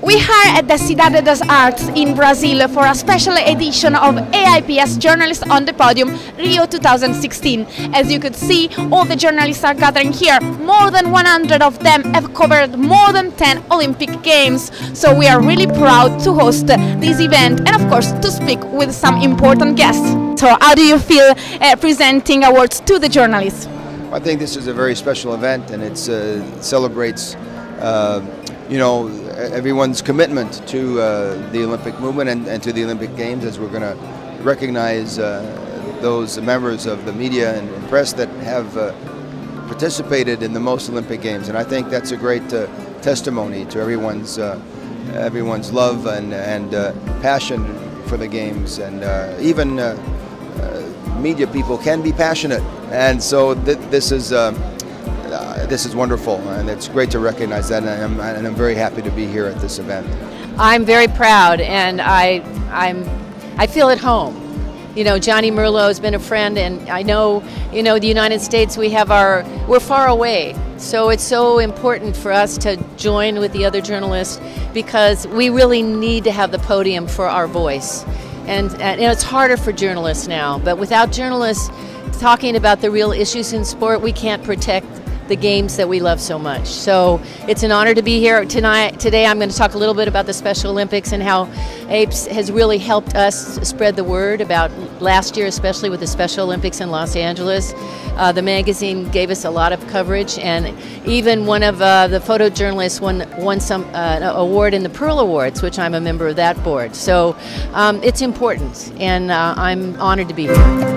We are at the Cidade das Artes in Brazil for a special edition of AIPS Journalists on the Podium Rio 2016. As you could see, all the journalists are gathering here. More than 100 of them have covered more than 10 Olympic Games. So we are really proud to host this event and of course to speak with some important guests. So how do you feel presenting awards to the journalists? I think this is a very special event, and it celebrates everyone's commitment to the Olympic movement and to the Olympic Games, as we're going to recognize those members of the media and press that have participated in the most Olympic Games. And I think that's a great testimony to everyone's love and passion for the Games, and even media people can be passionate, and so this is wonderful, and it's great to recognize that, and I'm very happy to be here at this event. I'm very proud, and I feel at home. You know, Johnny Merlo has been a friend, and I know, the United States, we're far away, so it's so important for us to join with the other journalists, because we really need to have the podium for our voice. And it's harder for journalists now, but without journalists talking about the real issues in sport, we can't protect the games that we love so much. So it's an honor to be here today. I'm going to talk a little bit about the Special Olympics and how AIPS has really helped us spread the word about last year, especially with the Special Olympics in Los Angeles. The magazine gave us a lot of coverage, and even one of the photojournalists won some award in the Pearl Awards, which I'm a member of that board. So it's important, and I'm honored to be here.